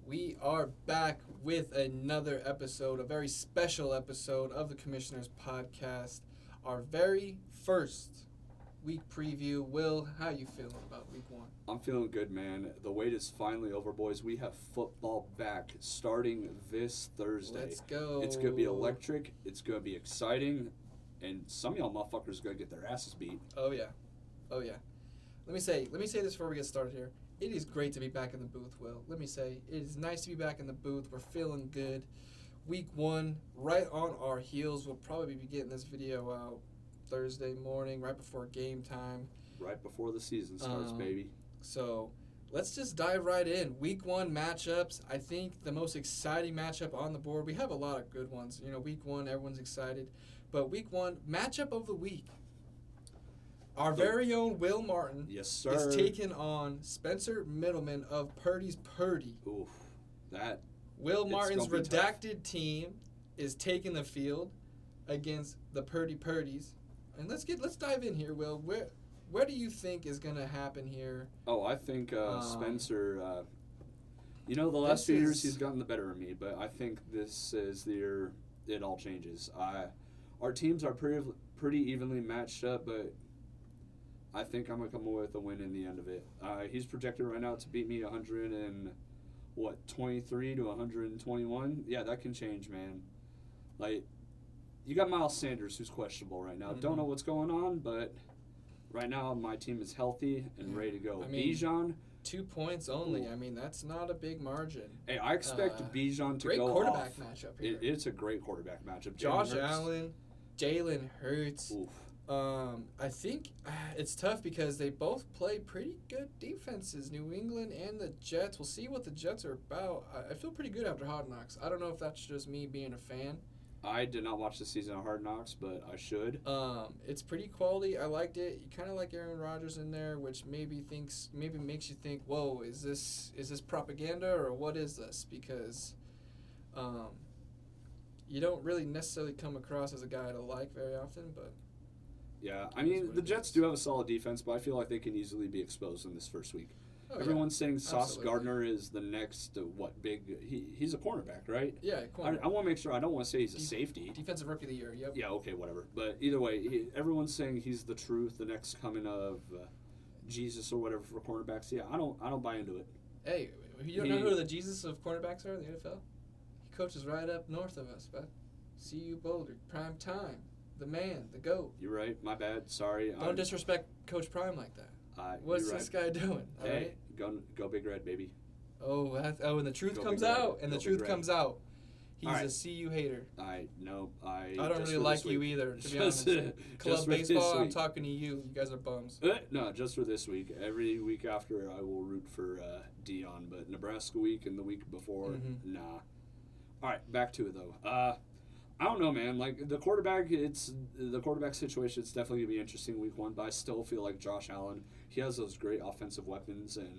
We are back with another episode, a very special episode of the Commissioners Podcast. Our very first week preview. Will, how you feeling about week one? I'm feeling good, man. The wait is finally over, boys. We have football back starting this Thursday. Let's go. It's going to be electric. It's going to be exciting. And some of y'all motherfuckers are going to get their asses beat. Oh, yeah. Oh, yeah. Let me say this before we get started here. It is great to be back in the booth, Will. Let me say, it is nice to be back in the booth. We're feeling good. Week one, right on our heels. We'll probably be getting this video out Thursday morning, right before game time. Right before the season starts, baby. So let's just dive right in. Week one matchups. I think the most exciting matchup on the board. We have a lot of good ones. You know, week one, everyone's excited. But week one, matchup of the week. Our very own Will Martin is taking on Spencer Mittelman of Purdy's Purdy. Oof, that. Will Martin's redacted team is taking the field against the Purdy Purdys. And let's dive in here, Will. Where do you think is going to happen here? Oh, I think Spencer, the last few years he's gotten the better of me, but I think this is the year it all changes. Our teams are pretty evenly matched up, but I think I'm going to come away with a win in the end of it. He's projected right now to beat me 23 to 121. Yeah, that can change, man. Like, you got Miles Sanders, who's questionable right now. Mm-hmm. Don't know what's going on, but right now my team is healthy and ready to go. Bijan, 2 points only. Ooh. I mean, that's not a big margin. Hey, I expect Bijan to go off. Great quarterback matchup here. It's a great quarterback matchup. Josh Allen, Jalen Hurts. Oof. I think it's tough because they both play pretty good defenses, New England and the Jets. We'll see what the Jets are about. I feel pretty good after Hard Knocks. I don't know if that's just me being a fan. I did not watch the season of Hard Knocks, but I should. It's pretty quality. I liked it. You kind of like Aaron Rodgers in there, which maybe makes you think, whoa, is this propaganda or what is this? Because you don't really necessarily come across as a guy to like very often, but. Yeah, I mean, the Jets do have a solid defense, but I feel like they can easily be exposed in this first week. Oh, Everyone's saying Sauce Gardner is the next, he's a cornerback, right? Yeah, cornerback. I want to make sure, I don't want to say he's a safety. Defensive Rookie of the Year, yep. Yeah, okay, whatever. But either way, everyone's saying he's the truth, the next coming of Jesus or whatever for cornerbacks. Yeah, I don't buy into it. Hey, you don't know who the Jesus of cornerbacks are in the NFL? He coaches right up north of us, bud. CU Boulder, prime time. The man, the GOAT. You're right. My bad. Sorry. Don't disrespect Coach Prime like that. What's this guy doing? All right? Go Big Red, baby. Oh, and the truth comes out. And the truth comes out. He's a CU hater. I don't really like you either, to be honest. Club baseball, I'm talking to you. You guys are bums. No, just for this week. Every week after, I will root for Dion. But Nebraska week and the week before, nah. All right, back to it, though. I don't know, man. Like, the quarterback situation, it's definitely going to be interesting week one, but I still feel like Josh Allen, he has those great offensive weapons, and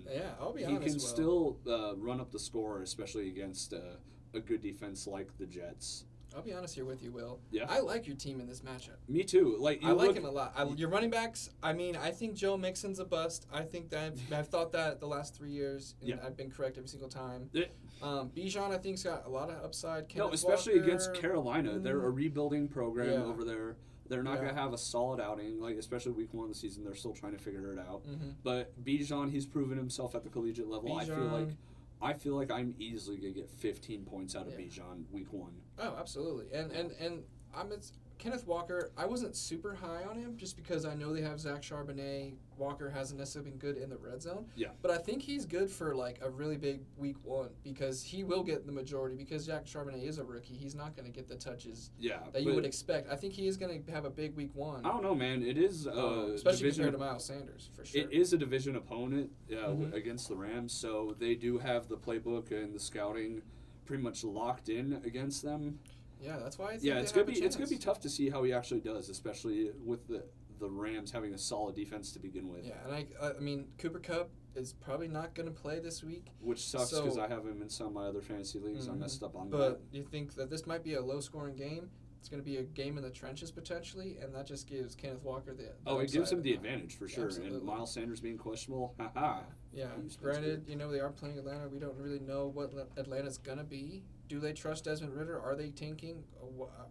I'll be honest, he can still run up the score, especially against a good defense like the Jets. I'll be honest here with you, Will. Yeah. I like your team in this matchup. Me too. I like him a lot. Your running backs, I think Joe Mixon's a bust. I think that I've thought that the last 3 years, and I've been correct every single time. Bijan, I think, has got a lot of upside. Especially against Carolina. They're a rebuilding program over there. They're not going to have a solid outing, especially week one of the season. They're still trying to figure it out. Mm-hmm. But Bijan, he's proven himself at the collegiate level. I feel like I'm easily going to get 15 points out of Bijan week one. Oh, absolutely. And Kenneth Walker, I wasn't super high on him just because I know they have Zach Charbonnet. Walker hasn't necessarily been good in the red zone. Yeah. But I think he's good for a really big week one because he will get the majority because Zach Charbonnet is a rookie. He's not going to get the touches that you would expect. I think he is going to have a big week one. I don't know, man. It is especially compared to Miles Sanders, for sure. It is a division opponent against the Rams, so they do have the playbook and the scouting pretty much locked in against them. Yeah, that's why I think it's gonna be tough to see how he actually does, especially with the Rams having a solid defense to begin with. Yeah, and I mean Cooper Kupp is probably not going to play this week, which sucks because I have him in some of my other fantasy leagues. I messed up on that. But you think that this might be a low-scoring game? It's going to be a game in the trenches potentially, and that just gives Kenneth Walker the it gives him the upside. advantage for sure. Absolutely. And Miles Sanders being questionable, haha. Yeah. Granted, they are playing Atlanta. We don't really know what Atlanta's going to be. Do they trust Desmond Ridder? Are they tanking?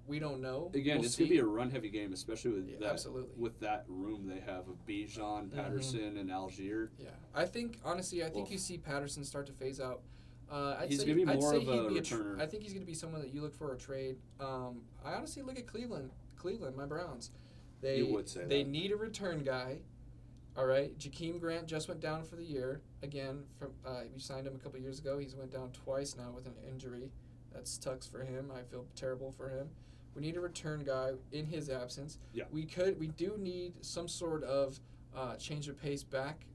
We don't know. Again, We'll it's see. going to be a run heavy game, especially with that. Absolutely. With that room they have of Bijan, Patterson, and Algier. Yeah, I think honestly, Well, you see Patterson start to phase out. He's going to be more of a returner. I think he's going to be someone that you look for a trade. I honestly look at Cleveland, my Browns. You would say they that. need a return guy. All right, Jakeem Grant just went down for the year again. From we signed him a couple years ago. He's went down twice now with an injury. That sucks for him. I feel terrible for him. We need a return guy in his absence. Yeah. We do need some sort of change of pace back.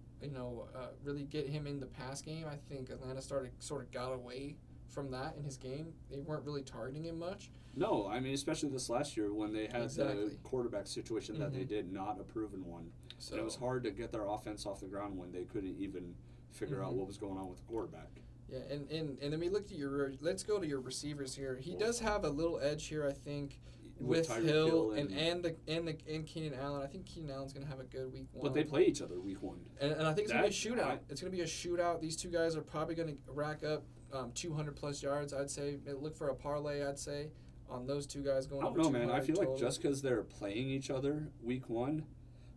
Really get him in the pass game. I think Atlanta sort of got away from that in his game. They weren't really targeting him much. No, I mean, especially this last year when they had Exactly. the quarterback situation that they did, not a proven one. So And it was hard to get their offense off the ground when they couldn't even figure out what was going on with the quarterback. Yeah, and then we looked at let's go to your receivers here. He does have a little edge here, I think, with Tyreek Hill and Keenan Allen. I think Keenan Allen's gonna have a good week 1. But they play each other week 1. And I think it's gonna be a shootout. I- It's gonna be a shootout. These two guys are probably gonna rack up 200 plus yards. I'd say look for a parlay. I'd say on those two guys going. I don't over know, man. I 200 feel total. like just because they're playing each other week 1,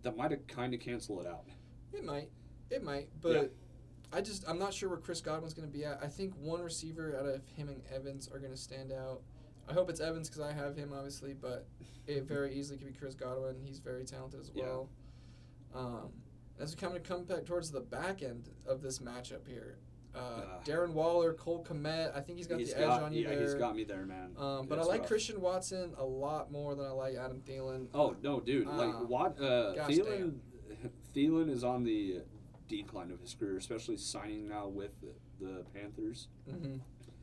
that might have kind of cancel it out. It might, but I'm not sure where Chris Godwin's going to be at. I think one receiver out of him and Evans are going to stand out. I hope it's Evans because I have him, obviously, but it very easily could be Chris Godwin. He's very talented as well. As we come back towards the back end of this matchup here, Darren Waller, Cole Kmet, I think he's got the edge on you there. Yeah, he's got me there, man. But I like rough. Christian Watson a lot more than I like Adam Thielen. Oh, no, dude. Thielen is on the decline of his career, especially signing now with the Panthers. Mm-hmm.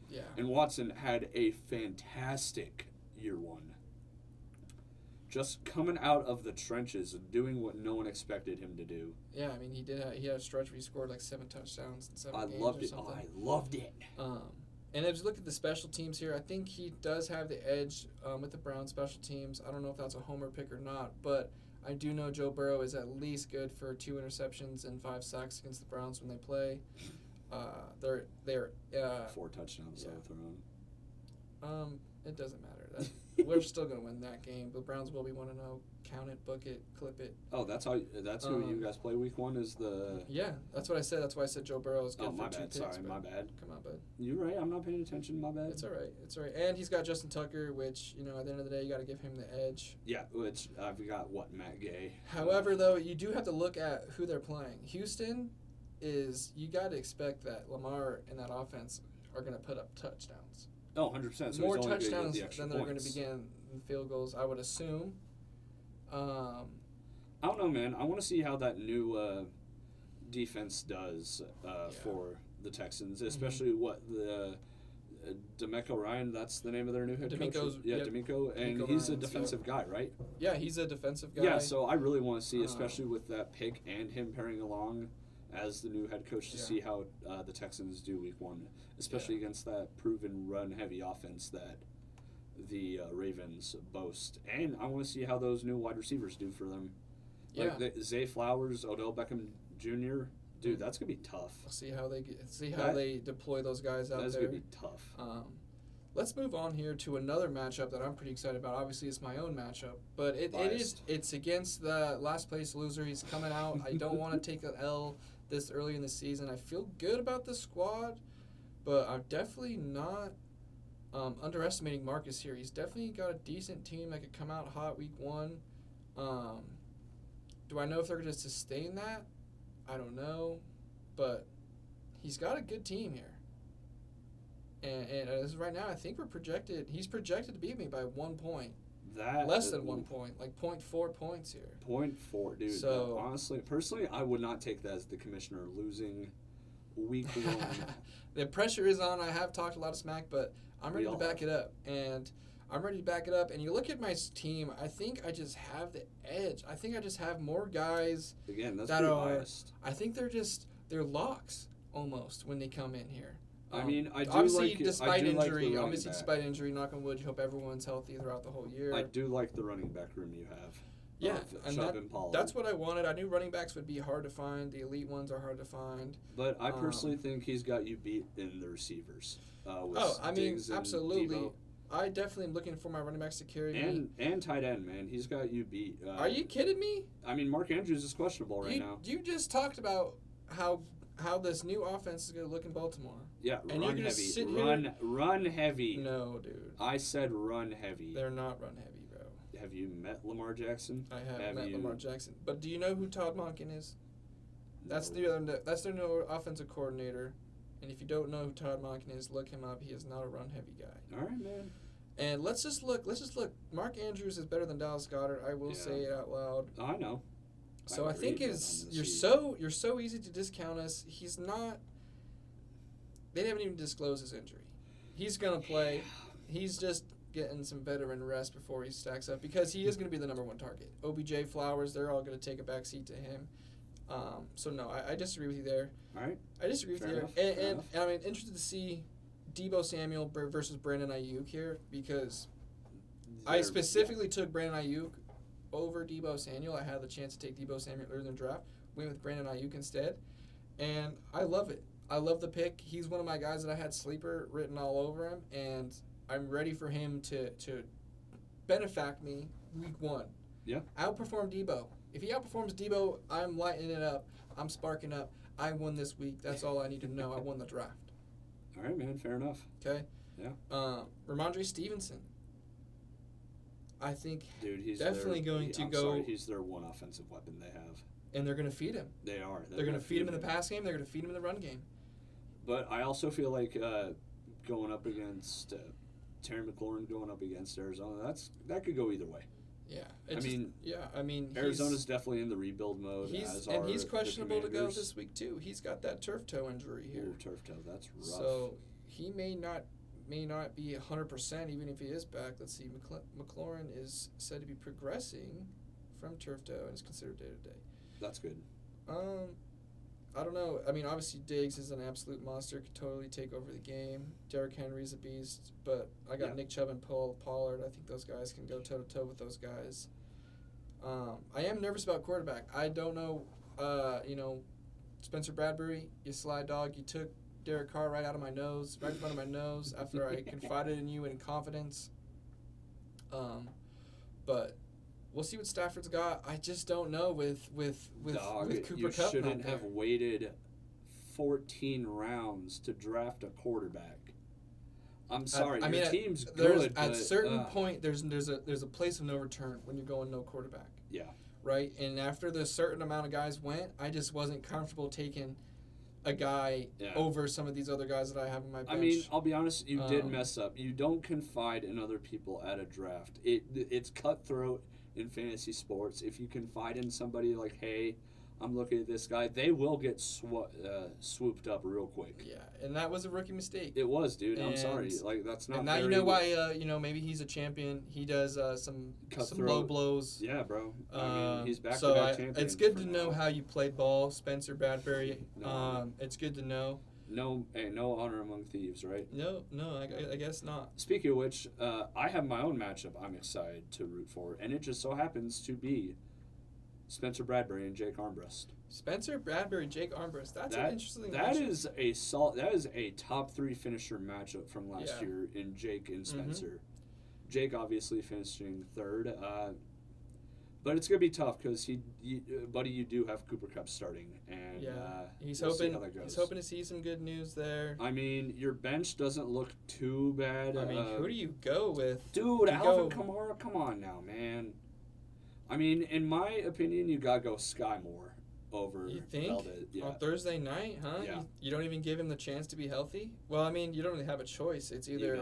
Yeah. And Watson had a fantastic year 1. Just coming out of the trenches and doing what no one expected him to do. Yeah, I mean, he had a stretch where he scored like 7 touchdowns in 7 games loved or it. something. I loved it. And as you look at the special teams here, I think he does have the edge with the Browns special teams. I don't know if that's a homer pick or not, but I do know Joe Burrow is at least good for 2 interceptions and 5 sacks against the Browns when they play. They're 4 touchdowns thrown. It doesn't matter. We're still gonna win that game. The Browns will be 1-0. Count it, book it, clip it. Oh, that's who you guys play week 1 is the. Yeah, that's what I said. That's why I said Joe Burrow is good for my 2 bad. picks. Sorry, my bad. Come on, bud. You're right. I'm not paying attention. My bad. It's all right. And he's got Justin Tucker, which at the end of the day, you got to give him the edge. Yeah, which I've got Matt Gay. However, though, you do have to look at who they're playing. Houston you got to expect that Lamar and that offense are going to put up touchdowns. Oh, 100%. So more he's only touchdowns the extra than they're going to points. begin in field goals, I would assume. I don't know, man. I want to see how that new defense does for the Texans, especially what the D'Amico Ryan, that's the name of their new head coach. Yeah, D'Amico. And D'Amico he's a Ryans, defensive guy, right? Yeah, he's a defensive guy. Yeah, so I really want to see, especially with that pick and him pairing along as the new head coach, to see how the Texans do week 1, especially against that proven run-heavy offense that the Ravens boast. And I want to see how those new wide receivers do for them. Yeah. Like Zay Flowers, Odell Beckham Jr., dude, that's going to be tough. See how they deploy those guys out there. That's going to be tough. Let's move on here to another matchup that I'm pretty excited about. Obviously, it's my own matchup, but it's against the last place loser. He's coming out. I don't want to take an L this early in the season. I feel good about the squad, but I'm definitely not underestimating Marcus here. He's definitely got a decent team that could come out hot week 1. Do I know if they're going to sustain that? I don't know, but he's got a good team here. And as of right now, I think he's projected to beat me by 1 point. Less than 1 point, like 0.4 points here. 0.4, dude. So honestly, personally, I would not take that as the commissioner losing week 1. The pressure is on. I have talked a lot of smack, but I'm ready to back it up. And you look at my team, I think I just have the edge. I think I just have more guys. Again, that's that pretty are biased. I think they're locks almost when they come in here. I mean, I do obviously, like despite I do injury, like the obviously running despite injury, knock on wood, you hope everyone's healthy throughout the whole year. back. I do like the running back room you have. Yeah, of Chubb and Pollard. that's what I wanted. I knew running backs would be hard to find. The elite ones are hard to find. But I personally think he's got you beat in the receivers. With I mean, Diggs and absolutely. Debo. I definitely am looking for my running backs to carry me. And tight end, man. He's got you beat. Are you kidding me? I mean, Mark Andrews is questionable right now. You just talked about how this new offense is going to look in Baltimore. Yeah, and run you're heavy. Sit Run heavy. No, dude. I said run heavy. They're not run heavy, bro. Have you met Lamar Jackson? I have met Lamar Jackson. But do you know who Todd Monken is? That's their new offensive coordinator. And if you don't know who Todd Monken is, look him up. He is not a run heavy guy. All right, man. And let's just look. Mark Andrews is better than Dallas Goedert. I will say it out loud. I know. So I think you're so easy to discount us. He's not. They haven't even disclosed his injury. He's gonna play. He's just getting some veteran rest before he stacks up because he is gonna be the number one target. OBJ, Flowers, they're all gonna take a backseat to him. So no, I disagree with you there. All right. I disagree with you there. And I'm interested to see Deebo Samuel versus Brandon Ayuk here because I specifically took Brandon Ayuk over Deebo Samuel. I had the chance to take Deebo Samuel earlier in the draft. Went with Brandon Ayuk instead. And I love it. I love the pick. He's one of my guys that I had sleeper written all over him. And I'm ready for him to benefact me week one. Yeah. Outperform Deebo. If he outperforms Deebo, I'm lighting it up. I'm sparking up. I won this week. That's all I need to know. I won the draft. All right, man. Fair enough. Okay. Yeah. Ramondre Stevenson. I think dude, he's definitely going to go. Sorry, he's their one offensive weapon they have. And they're going to feed him. They are. They're going to feed him in the pass game. They're going to feed him in the run game. But I also feel like going up against Terry McLaurin going up against Arizona, that could go either way. Yeah. I mean, Arizona's definitely in the rebuild mode. He's questionable to go this week too. He's got that turf toe injury here. Ooh, turf toe, that's rough. So he may not be 100% even if he is back. Let's see, McLaurin is said to be progressing from turf toe and is considered day to day. That's good. I don't know. I mean, obviously Diggs is an absolute monster. Could totally take over the game. Derrick Henry's a beast, but I got Nick Chubb and Pollard. I think those guys can go toe to toe with those guys. I am nervous about quarterback. I don't know. Spencer Bradbury, you sly dog. You took Derek Carr right in front of my nose after I confided in you in confidence. But we'll see what Stafford's got. I just don't know with Cooper you Kupp. You shouldn't have waited 14 rounds to draft a quarterback. I'm sorry, your team's good. At a certain point, there's a place of no return when you're going no quarterback. Yeah. Right, and after the certain amount of guys went, I just wasn't comfortable taking a guy over some of these other guys that I have in my bench. I mean, I'll be honest, you did mess up. You don't confide in other people at a draft. It's cutthroat in fantasy sports. If you confide in somebody like, hey, I'm looking at this guy, they will get swooped up real quick. Yeah, and that was a rookie mistake. It was, dude. I'm sorry. Like, that's not. And now you know why. Maybe he's a champion. He does some low blows. Yeah, bro. I mean, he's back-to-back champion. It's good to know how you played ball, Spencer Bradbury. It's good to know. No honor among thieves, right? No, I guess not. Speaking of which, I have my own matchup I'm excited to root for, and it just so happens to be Spencer Bradbury and Jake Armbrust. Spencer Bradbury, Jake Armbrust. That's an interesting matchup. That is a top 3 finisher matchup from last year in Jake and Spencer. Mm-hmm. Jake obviously finishing 3rd. But it's gonna be tough because buddy, you do have Cooper Kupp starting, and he's hoping to see some good news there. I mean, your bench doesn't look too bad. I mean, who do you go with? Dude, Alvin Kamara, come on now, man. I mean, in my opinion, you gotta go Sky Moore over. You think Valdez. Yeah. On Thursday night, huh? Yeah. You don't even give him the chance to be healthy. Well, I mean, you don't really have a choice. It's either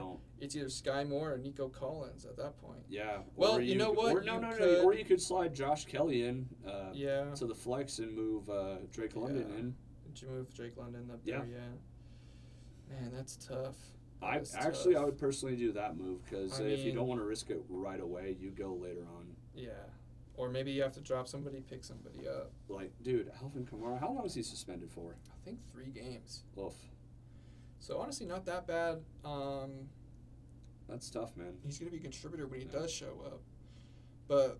Sky Moore or Nico Collins at that point. Yeah. Well, you know what? Or you could slide Josh Kelly in. To the flex and move Drake London in. Did you move Drake London up there? Yeah. Man, that's tough. I would personally do that move because if you don't want to risk it right away, you go later on. Yeah. Or maybe you have to drop somebody, pick somebody up. Like, dude, Alvin Kamara, how long is he suspended for? I think 3 games. Oof. So honestly, not that bad. That's tough, man. He's going to be a contributor when he does show up. But,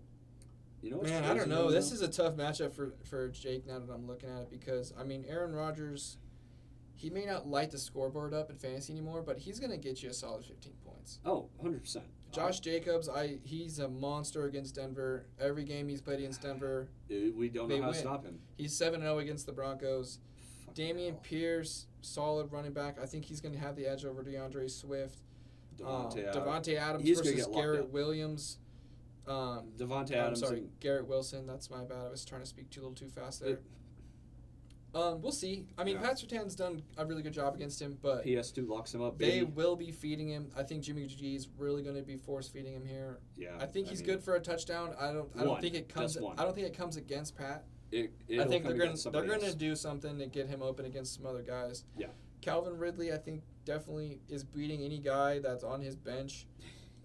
You know what's man, I crazy don't know. though, This is a tough matchup for Jake now that I'm looking at it because, I mean, Aaron Rodgers, he may not light the scoreboard up in fantasy anymore, but he's going to get you a solid 15 points. Oh, 100%. Josh Jacobs, he's a monster against Denver. Every game he's played against Denver, We don't know how to stop him. he's 7-0 against the Broncos. Fucking Damian hell. Pierce, solid running back. I think he's going to have the edge over DeAndre Swift. Devontae Devontae Adams He's gonna versus get locked Garrett up. Williams. Devontae I'm Adams. sorry, Garrett Wilson. That's my bad. I was trying to speak a little too fast there. We'll see. I mean, Yeah. Pat Surtain's done a really good job against him, but PS2 locks him up, they baby. will be feeding him. I think Jimmy G is really going to be force feeding him here. Yeah. I think he's mean, good for a touchdown. I don't One. think it comes. Just one. I don't think it comes against Pat. I It'll think come against they're somebody going to else. do something to get him open against some other guys. Yeah. Calvin Ridley, I think, definitely is beating any guy that's on his bench.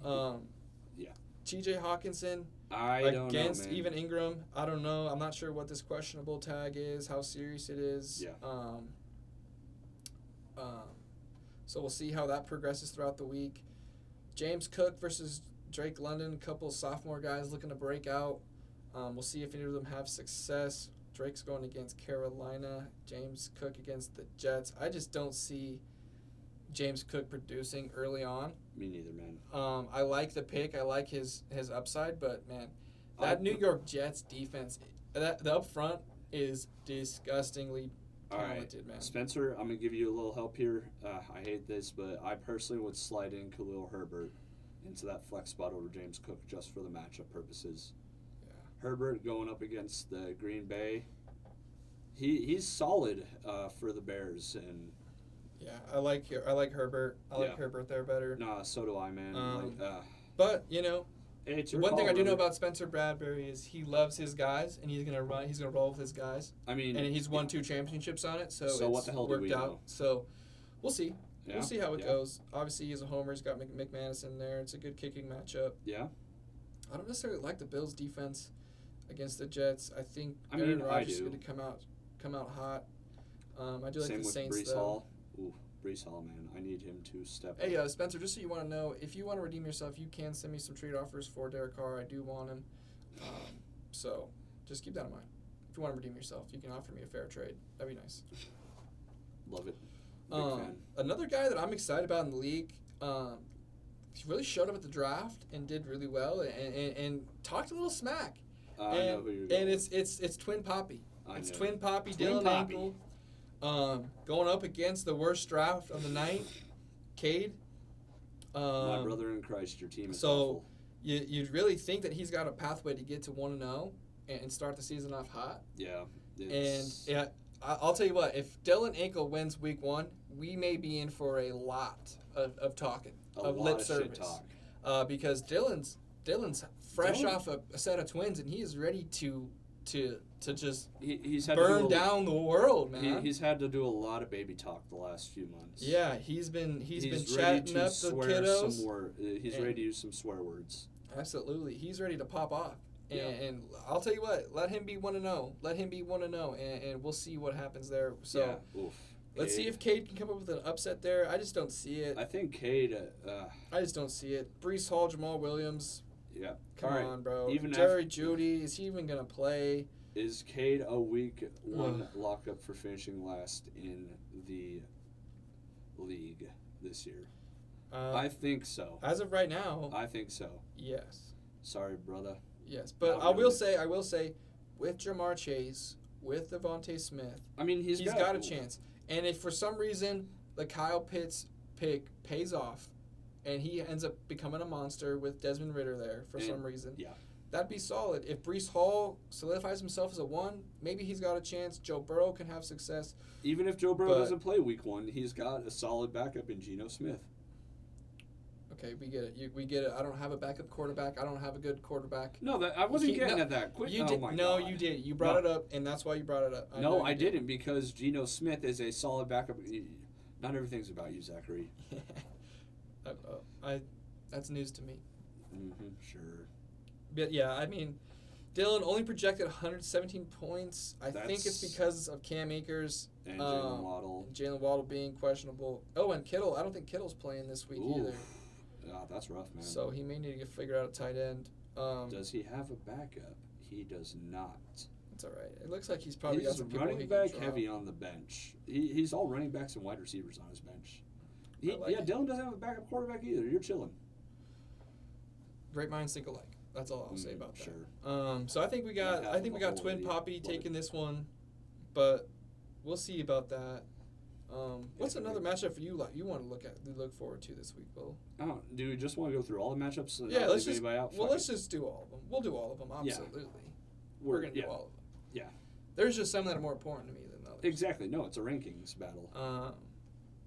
Yeah. T.J. Hawkinson I don't know, against man. even Ingram. I don't know. I'm not sure what this questionable tag is, how serious it is. Yeah. So we'll see how that progresses throughout the week. James Cook versus Drake London, a couple sophomore guys looking to break out. We'll see if any of them have success. Drake's going against Carolina. James Cook against the Jets. I just don't see James Cook producing early on. Me neither, man. I like the pick. I like his upside, but man, that New York Jets defense, the up front is disgustingly All right, talented, man. Spencer, I'm going to give you a little help here. I hate this, but I personally would slide in Khalil Herbert into that flex spot over James Cook just for the matchup purposes. Yeah. Herbert going up against the Green Bay. He's solid for the Bears, and Yeah, I like Herbert. I like Yeah. Herbert there better. nah, so do I, man. But you know, hey, it's your one thing call, I do know brother. about Spencer Bradbury is he loves his guys, and he's gonna run. He's gonna roll with his guys, I mean, and he's won 2 championships on it. So So it's what the hell do worked we out. know? So we'll see. yeah, We'll see how it yeah, goes. Obviously, he's a homer. He's got McManus in there. It's a good kicking matchup. Yeah, I don't necessarily like the Bills' defense against the Jets. I think I mean, Aaron I Rodgers is do. going to come out hot. I do like same the with Saints Brees though. Hall. Ooh, Brees Hall, man. I need him to step Hey, up. Spencer, just so you want to know, if you want to redeem yourself, you can send me some trade offers for Derek Carr. I do want him. So just keep that in mind. If you want to redeem yourself, you can offer me a fair trade. That'd be nice. Love it. Big fan. Another guy that I'm excited about in the league, he really showed up at the draft and did really well and talked a little smack. I know And who you're going it's Twin Poppy. I It's know. Twin Poppy, Twin Dylan Poppy. Ankle, going up against the worst draft of the night, Cade. My brother in Christ, your team is so awful. you'd really think that he's got a pathway to get to 1-0 and start the season off hot. Yeah. And It's, yeah, I'll tell you what, if Dylan Ankle wins week 1, we may be in for a lot of talking, a of lot lip of service. shit talk. Because Dylan's fresh Dylan- off a set of twins, and he is ready to just He's had burn to do down the world, man. He's had to do a lot of baby talk the last few months. Yeah, he's been ready chatting to up the swear kiddos. some he's And- ready to use some swear words. Absolutely, he's ready to pop off. And, Yeah. and I'll tell you what, let him be 1-0. Let him be 1-0, and we'll see what happens there. So yeah. Oof. let's see if Cade can come up with an upset there. I just don't see it. I think Cade. I just don't see it. Brees Hall, Jamal Williams. Yeah. Come All right. on, bro. Even Jerry Jeudy, is he even gonna play? Is Cade a week 1 lockup for finishing last in the league this year? I think so. As of right now, I think so. yes. Sorry, brother. Yes, but Not I will really. say, with Jamar Chase, with Devontae Smith, I mean, he's got a chance. And if for some reason the Kyle Pitts pick pays off, and he ends up becoming a monster with Desmond Ridder there for some reason, yeah. that'd be solid. If Brees Hall solidifies himself as a 1, maybe he's got a chance. Joe Burrow can have success. Even if Joe Burrow But- doesn't play week 1, he's got a solid backup in Geno Smith. Okay, we get it. We get it. I don't have a backup quarterback. I don't have a good quarterback. No, I wasn't He- getting no, at that. Quit. You oh did. my No, God. you did. You brought No. it up, and that's why you brought it up. No, know I you did. didn't because Geno Smith is a solid backup. Not everything's about you, Zachary. That's news to me. Sure. But yeah, I mean, Dylan only projected 117 points. I think it's because of Cam Akers and Jalen Waddle. Jalen Waddle being questionable. Oh, and Kittle. I don't think Kittle's playing this week either. Yeah, that's rough, man. So he may need to figure out a tight end. Does he have a backup? He does not. It's all right. It looks like he's probably got some people running back heavy on the bench. He's all running backs and wide receivers on his bench. Dylan doesn't have a backup quarterback either. You're chilling. Great minds think alike. That's all I'll say about that. Sure. So I think we got Twin Poppy taking this one, but we'll see about that. What's another matchup for you want to look forward to this week, Will? Oh, do we just want to go through all the matchups? So yeah, let's just do all of them. We'll do all of them. Absolutely. Yeah. We're gonna do all of them. Yeah. There's just some that are more important to me than others. Exactly. No, it's a rankings battle.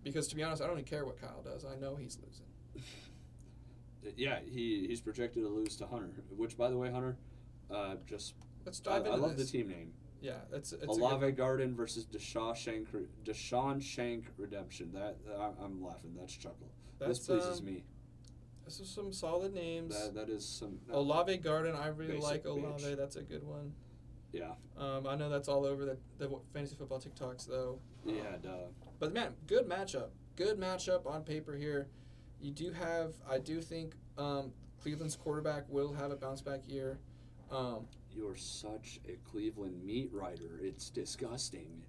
Because to be honest, I don't even care what Kyle does. I know he's losing. Yeah, he's projected to lose to Hunter. Which, by the way, Hunter, let's dive into this. I love the team name. Yeah, it's Olave Garden versus Deshaun Shank Redemption. I'm laughing. That's chuckle. This pleases me. This is some solid names. That is some. Olave Garden. I really like Olave. Bitch. That's a good one. Yeah. I know that's all over the fantasy football TikToks though. Yeah, duh. But man, good matchup. Good matchup on paper here. I do think Cleveland's quarterback will have a bounce back year. You're such a Cleveland meat writer. It's disgusting.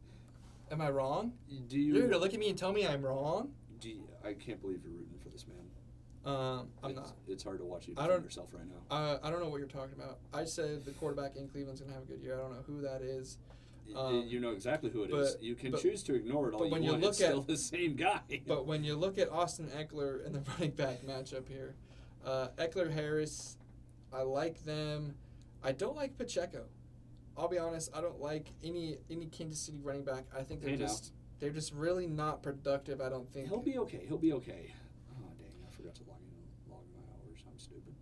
Am I wrong? You're gonna look at me and tell me I'm wrong? I can't believe you're rooting for this man. I'm not. It's hard to watch you defend yourself right now. I don't know what you're talking about. I said the quarterback in Cleveland's gonna have a good year. I don't know who that is. You know exactly who it is. You can choose to ignore it all you want. It's still the same guy. But when you look at Austin Eckler and the running back matchup here, Eckler Harris, I like them. I don't like Pacheco. I'll be honest. I don't like any Kansas City running back. I think they're just really not productive. I don't think he'll be okay. Oh dang! I forgot to log my hours. I'm stupid.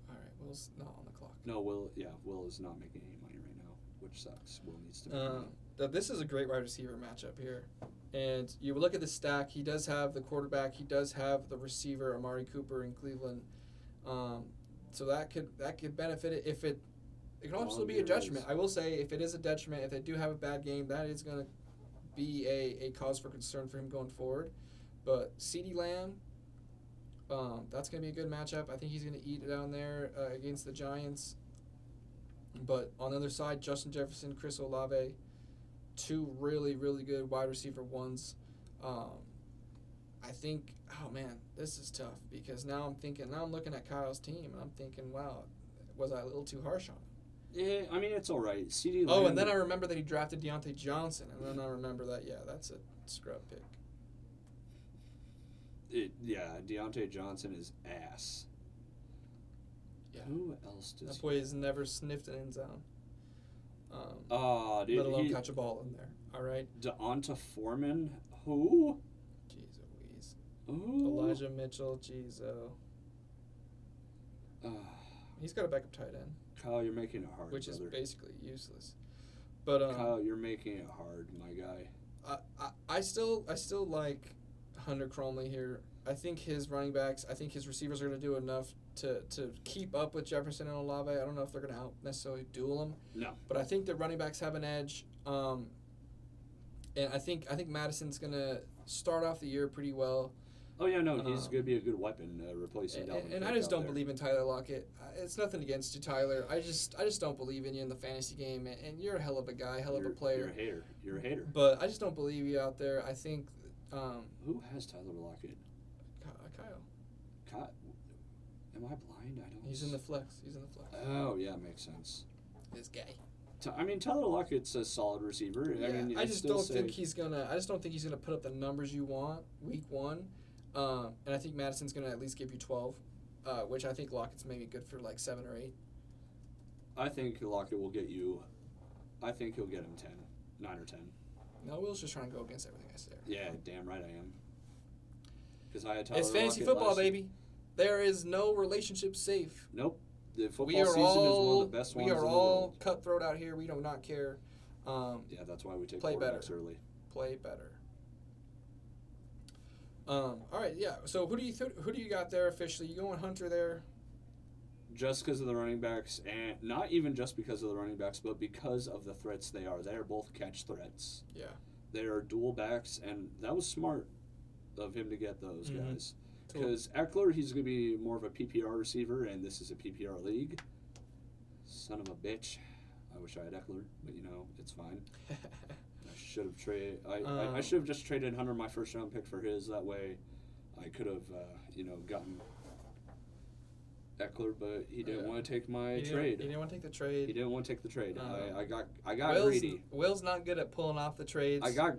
All right, Will's not on the clock. No, Will is not making any money right now, which sucks. Will needs to make money. This is a great wide receiver matchup here. And you look at the stack, he does have the quarterback, he does have the receiver, Amari Cooper in Cleveland. So that could benefit it. It can also be a detriment. I will say, if it is a detriment, if they do have a bad game, that is going to be a cause for concern for him going forward. But CeeDee Lamb, that's going to be a good matchup. I think he's going to eat it down there against the Giants. But on the other side, Justin Jefferson, Chris Olave, two really, really good wide receiver ones. I think, oh man, this is tough because now I'm looking at Kyle's team and I'm thinking, wow, was I a little too harsh on him? Yeah, I mean, it's all right. CeeDee Lamb. Oh, and then I remember that he drafted Deontay Johnson, and then I remember that, that's a scrub pick. Deontay Johnson is ass. Yeah. Who else does that boy has never sniffed an end zone. Dude, let alone catch a ball in there. All right. Deonta Foreman, who? Jeez Louise. Ooh. Elijah Mitchell, jeez he's got a backup tight end. Kyle, you're making it hard, which brother. is basically useless. But Kyle, you're making it hard, my guy. I still like Hunter Cromley here. I think his running backs, I think his receivers are going to do enough to keep up with Jefferson and Olave. I don't know if they're going to necessarily duel them. No. But I think the running backs have an edge. And I think Madison's going to start off the year pretty well. Oh, yeah, no, he's going to be a good weapon replacing Dalvin. And I just don't believe in Tyler Lockett. It's nothing against you, Tyler. I just don't believe in you in the fantasy game. And you're a hell of a guy, hell of a player. You're a hater. But I just don't believe you out there. I think... who has Tyler Lockett? Kyle. Am I blind? I don't... He's in the flex. Oh, yeah, makes sense. This guy. I mean, Tyler Lockett's a solid receiver. Yeah, I mean, I just don't think he's gonna put up the numbers you want week one. And I think Madison's going to at least give you 12, which I think Lockett's maybe good for like 7 or 8. I think Lockett will get you. I think he'll get him 10, 9 or 10. No, Will's just trying to go against everything I say. Yeah, damn right I am. Because I had Tyler It's fantasy Lockett football, baby. There is no relationship safe. Nope. The football season is one of the best ones in the world. We are all cutthroat out here. We do not care. Yeah, that's why we take quarterbacks early. Play better. All right, yeah. So who do you got there officially? You going Hunter there? just because of the running backs, and not even just because of the running backs, but because of the threats they are. They are both catch threats. Yeah. They are dual backs, and that was smart of him to get those guys. Because Eckler, he's going to be more of a PPR receiver, and this is a PPR league. Son of a bitch. I wish I had Eckler, but, it's fine. I should have traded. I should have just traded Hunter my first round pick for his. That way, I could have, gotten Eckler, but he didn't want to take my trade. He didn't want to take the trade. He didn't want to take the trade. I got greedy. Will's not good at pulling off the trades. I got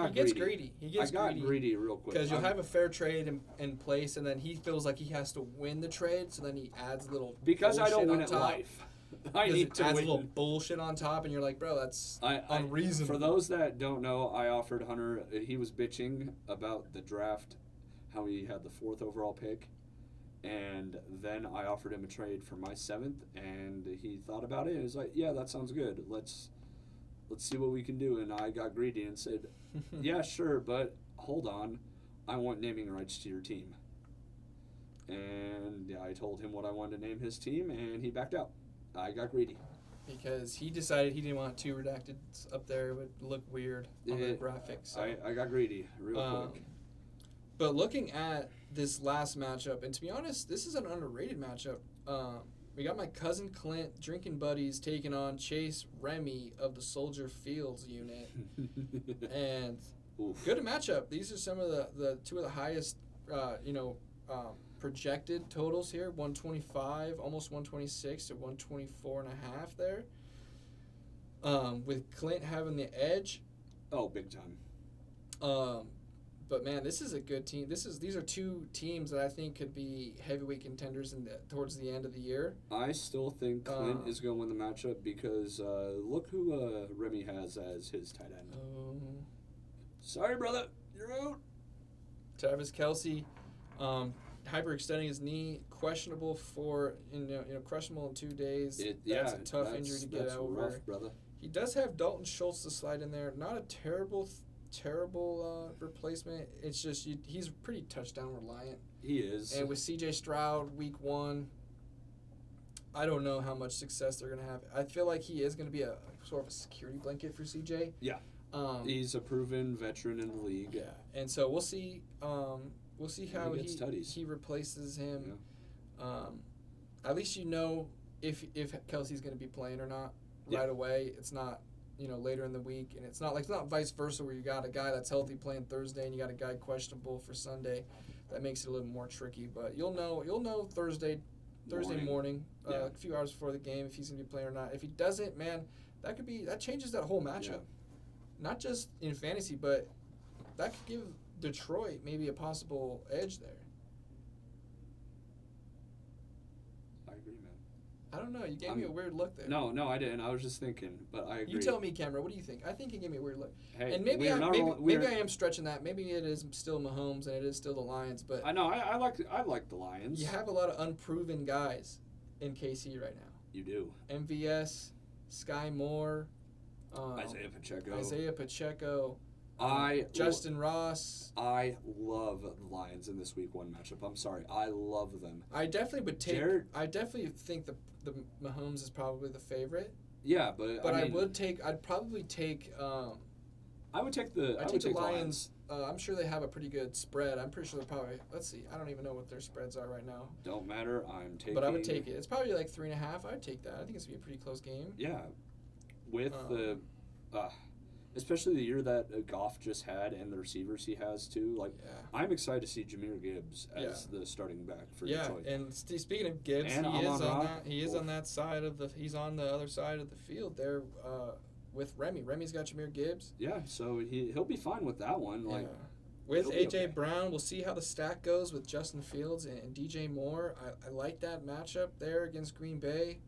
He gets greedy. I got greedy real quick. Because you'll have a fair trade in place, and then he feels like he has to win the trade, so then he adds a little because I don't win at life. I need to adds win. a little bullshit on top, and you're like, bro, that's unreasonable. For those that don't know, I offered Hunter. He was bitching about the draft, how he had the 4th overall pick. And then I offered him a trade for my 7th, and he thought about it. And he was like, "Yeah, that sounds good. Let's see what we can do." And I got greedy and said, "Yeah, sure, but hold on, I want naming rights to your team." And I told him what I wanted to name his team, and he backed out. I got greedy because he decided he didn't want 2 redacted up there. It would look weird on the graphics. So. I got greedy real quick. But looking at this last matchup, and to be honest, this is an underrated matchup. We got my cousin Clint, drinking buddies, taking on Chase Remy of the Soldier Fields unit. And good matchup. These are some of the 2 of the highest, projected totals here. 125, almost 126 to 124 and a half there. With Clint having the edge. Oh, big time. But man, this is a good team. These are 2 teams that I think could be heavyweight contenders towards the end of the year. I still think Clint is going to win the matchup because look who Remy has as his tight end. Sorry, brother, you're out. Travis Kelce, hyperextending his knee, questionable for questionable in 2 days. That's a tough injury to get over. Rough, brother. He does have Dalton Schultz to slide in there. Not a terrible replacement. It's just he's pretty touchdown reliant. He is. And with C.J. Stroud, week 1, I don't know how much success they're going to have. I feel like he is going to be a sort of a security blanket for C.J. Yeah. He's a proven veteran in the league. Yeah. And so we'll see. We'll see how he replaces him. Yeah. At least if Kelsey's going to be playing or not right away. It's not. Later in the week, and it's not vice versa where you got a guy that's healthy playing Thursday and you got a guy questionable for Sunday. That makes it a little more tricky, but you'll know Thursday morning, a few hours before the game if he's gonna be playing or not. If he doesn't, man, that changes that whole matchup, not just in fantasy, but that could give Detroit maybe a possible edge there. I don't know. You gave me a weird look there. No, I didn't. I was just thinking, but I agree. You tell me, Cameron. What do you think? I think you gave me a weird look. Hey, and maybe I am stretching that. Maybe it is still Mahomes and it is still the Lions. But I know I like the Lions. You have a lot of unproven guys in KC right now. You do. MVS, Sky Moore, Isaiah Pacheco. Justin Ross. I love the Lions in this week 1 matchup. I'm sorry, I love them. I definitely would take. I definitely think the Mahomes is probably the favorite. Yeah, but I would take. I'd probably take. I would take the Lions. I'm sure they have a pretty good spread. I'm pretty sure they're probably. Let's see. I don't even know what their spreads are right now. Don't matter. I'm taking. But I would take it. It's probably like 3.5. I'd take that. I think it's gonna be a pretty close game. Yeah, with especially the year that Goff just had and the receivers he has too. I'm excited to see Jahmyr Gibbs as the starting back for Detroit. Yeah, and speaking of Gibbs, he's on that side of he's on the other side of the field there with Remy. Remy's got Jahmyr Gibbs. Yeah, so he'll be fine with that one. With A.J. Brown, we'll see how the stack goes with Justin Fields and DJ Moore. I like that matchup there against Green Bay.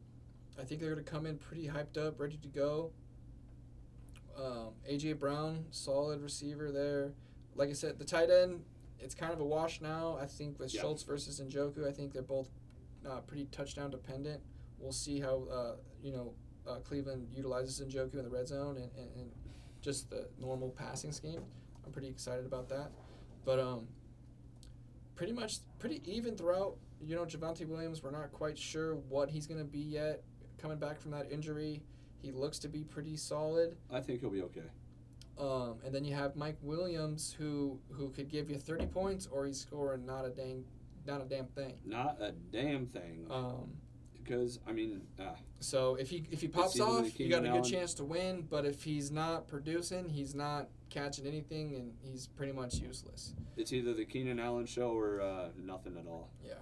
I think they're going to come in pretty hyped up, ready to go. A.J. Brown, solid receiver there. Like I said, the tight end, it's kind of a wash now. I think with Schultz versus Njoku, I think they're both pretty touchdown dependent. We'll see how Cleveland utilizes Njoku in the red zone and just the normal passing scheme. I'm pretty excited about that. But pretty even throughout Javonte Williams, we're not quite sure what he's going to be yet. Coming back from that injury, he looks to be pretty solid. I think he'll be okay. And then you have Mike Williams, who could give you 30 points, or he's scoring not a damn thing. Not a damn thing. Because So if he pops off, you got a good chance to win. But if he's not producing, he's not catching anything, and he's pretty much useless. It's either the Keenan Allen show or nothing at all. Yeah.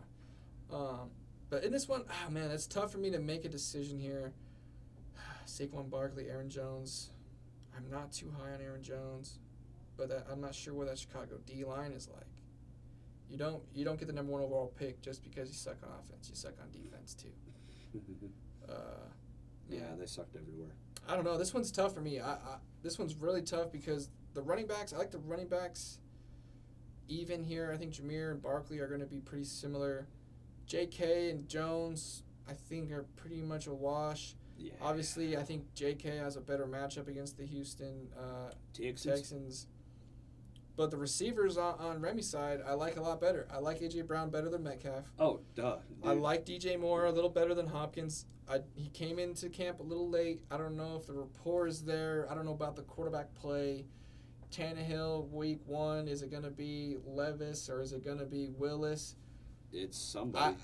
But in this one, it's tough for me to make a decision here. Saquon Barkley, Aaron Jones. I'm not too high on Aaron Jones, but I'm not sure what that Chicago D-line is like. You don't get the number 1 overall pick just because you suck on offense. You suck on defense too. Yeah, they sucked everywhere. I don't know. This one's tough for me. This one's really tough because the running backs. I like the running backs. Even here, I think Jameer and Barkley are going to be pretty similar. J.K. and Jones, I think, are pretty much a wash. Yeah. Obviously, I think J.K. has a better matchup against the Houston Texans. But the receivers on Remy's side, I like a lot better. I like A.J. Brown better than Metcalf. Oh, duh. Dude. I like DJ Moore a little better than Hopkins. He came into camp a little late. I don't know if the rapport is there. I don't know about the quarterback play. Tannehill, week 1, is it going to be Levis or is it going to be Willis? It's somebody.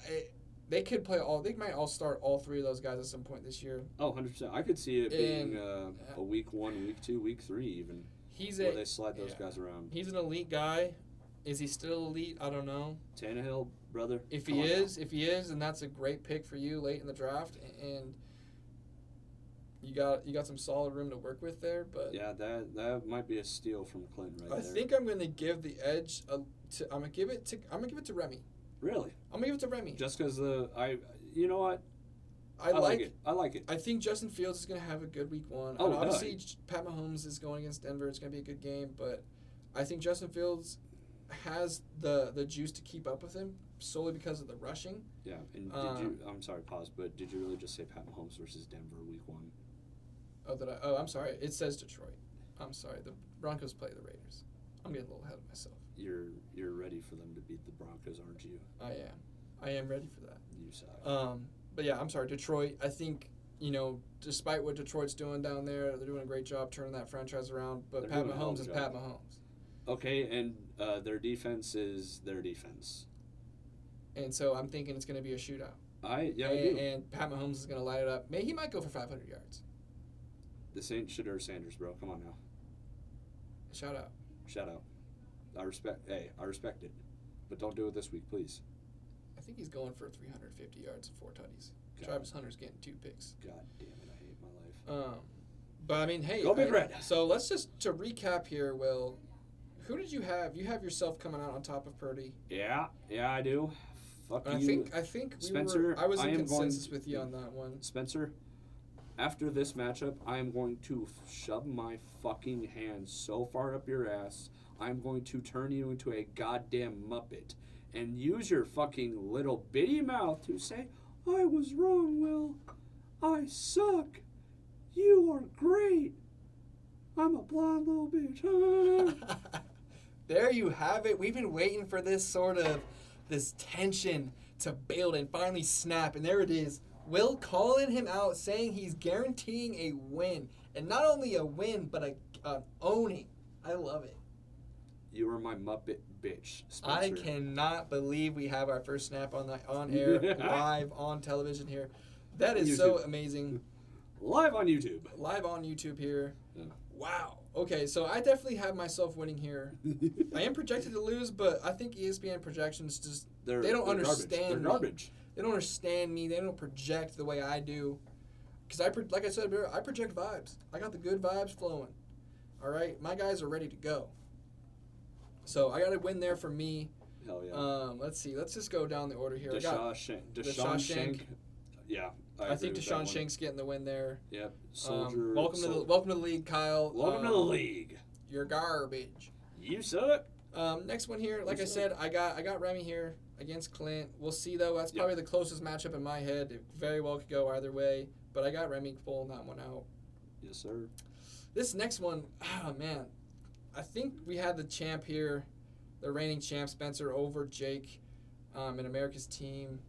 They could play they might all start all 3 of those guys at some point this year. Oh, 100%. I could see it being a week 1, week 2, week 3 even. Where they slide those guys around. He's an elite guy. Is he still elite? I don't know. Tannehill, brother. If he is, then that's a great pick for you late in the draft, and you got some solid room to work with there. But yeah, that might be a steal from Clint right there. I think I'm going to give the edge. I'm gonna give it to Remy. Really? I'm gonna give it to Remy. Just because you know what? I like it. I like it. I think Justin Fields is going to have a good week 1. Oh, obviously, Pat Mahomes is going against Denver. It's going to be a good game, but I think Justin Fields has the juice to keep up with him solely because of the rushing. Yeah, and I'm sorry, pause, but did you really just say Pat Mahomes versus Denver week 1? Oh, I'm sorry. It says Detroit. I'm sorry. The Broncos play the Raiders. I'm getting a little ahead of myself. You're ready for them to beat the Broncos, aren't you? I am ready for that. You suck. But yeah, I'm sorry, Detroit. I think, despite what Detroit's doing down there, they're doing a great job turning that franchise around. But Pat Mahomes is Pat Mahomes. Okay, and their defense is their defense. And so I'm thinking it's going to be a shootout. I do. And Pat Mahomes is going to light it up. He might go for 500 yards. This ain't Shedeur Sanders, bro. Come on now. Shout out. I respect it. But don't do it this week, please. I think he's going for 350 yards and 4 tutties. Travis Hunter's getting 2 picks. God damn it, I hate my life. But hey. Go Big Red. So let's just, to recap here, Will, who did you have? You have yourself coming out on top of Purdy. Yeah, I do. Fuck and you. I think Spencer, I was in consensus with you on that one. Spencer, after this matchup, I am going to shove my fucking hand so far up your ass, I'm going to turn you into a goddamn Muppet. And use your fucking little bitty mouth to say, I was wrong, Will. I suck. You are great. I'm a blonde little bitch. There you have it. We've been waiting for this this tension to build and finally snap. And there it is. Will calling him out, saying he's guaranteeing a win. And not only a win, but an owning. I love it. You are my Muppet bitch, Spencer. I cannot believe we have our first snap on air, live on television here. That is YouTube. So amazing. Live on YouTube. Live on YouTube here. Yeah. Wow. Okay, so I definitely have myself winning here. I am projected to lose, but I think ESPN projections just they don't understand me. They're garbage. They don't understand me. They don't project the way I do. Because like I said, I project vibes. I got the good vibes flowing. All right, my guys are ready to go. So I got to win there for me. Hell yeah. Let's see. Let's just go down the order here. Deshaun Shank. Yeah. I think Deshaun Shank's getting the win there. Yep. Soldier. Welcome to the league, Kyle. Welcome to the league. You're garbage. You suck. Next one here. Like I said, I got Remy here against Clint. We'll see though. That's probably the closest matchup in my head. It very well could go either way. But I got Remy pulling that one out. Yes, sir. This next one, man. I think we had the champ here, the reigning champ, Spencer, over Jake. in America's team.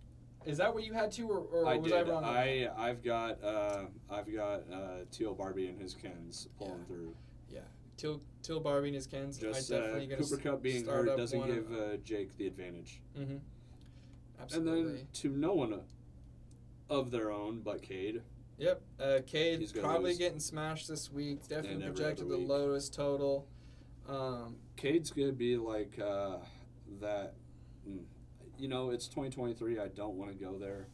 Is that what you had to, or I was did. I wrong? I've got Teal Barbie and his Kens pulling through. Yeah, Till Barbie and his Kens. Just I definitely gonna Cooper Cup being start hurt up doesn't one give Jake the advantage. Mm-hmm. Absolutely. And then to no one of their own but Cade. Yep, Cade probably lose. getting smashed this week. Definitely And every projected other the week. lowest total. Cade's gonna be like that. You know, it's 2023. I don't want to go there.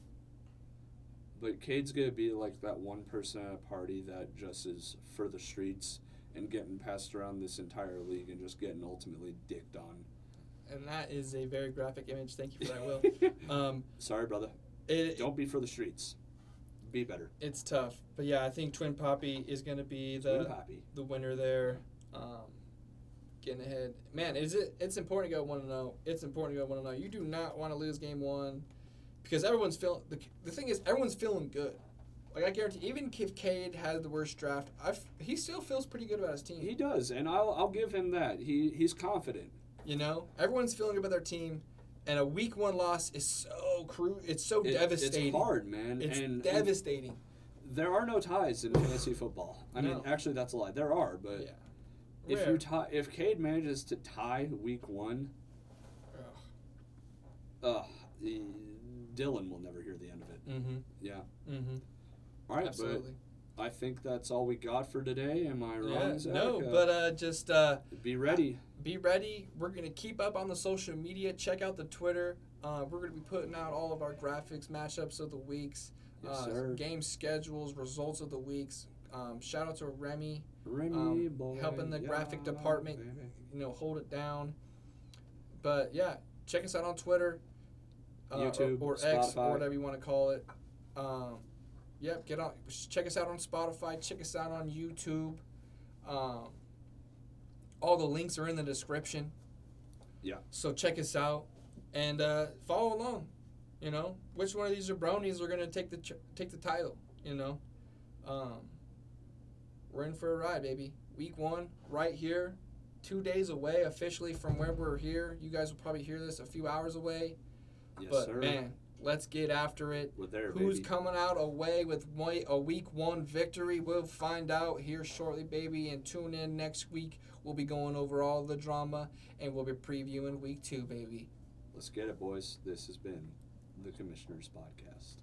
But Cade's gonna be like that one person at a party that just is for the streets and getting passed around this entire league and just getting ultimately dicked on. And that is a very graphic image. Thank you for that, Will. Sorry, brother. Don't be for the streets. Be better. It's tough. But yeah, I think Twin Poppy is going to be the winner there. Getting ahead. Man, it's important to go 1-0. It's important to go 1-0. You do not want to lose game one because everyone's feeling the thing is everyone's feeling good. Like I guarantee, even if Cade had the worst draft, he still feels pretty good about his team. He does, and I'll give him that. He's confident. You know, everyone's feeling good about their team, and a week one loss is so It's so devastating. It's hard, man. It's devastating. There are no ties in fantasy football. I mean, actually, that's a lie. There are, but if Cade manages to tie week one, Dylan will never hear the end of it. Mm-hmm. Yeah. Mm-hmm. All right, absolutely. But I think that's all we got for today. Am I wrong, Zach? No, but just be ready. Be ready. We're gonna keep up on the social media. Check out the Twitter. We're gonna be putting out all of our graphics, matchups of the weeks, game schedules, results of the weeks. Shout out to Remy boy, helping the graphic department, baby. Hold it down. But yeah, check us out on Twitter, YouTube, or X, or whatever you want to call it. Yep, check us out on Spotify. Check us out on YouTube. All the links are in the description. Yeah. So check us out and follow along. Which one of these jabronis are gonna take the title? We're in for a ride, baby. Week one, right here, 2 days away officially from where we're here. You guys will probably hear this a few hours away. Yes, but sir. Man, let's get after it. We're there, Who's baby. coming out away with a week one victory? We'll find out here shortly, baby. And tune in next week. We'll be going over all the drama, and we'll be previewing week two, baby. Let's get it, boys. This has been the Commissioner's Podcast.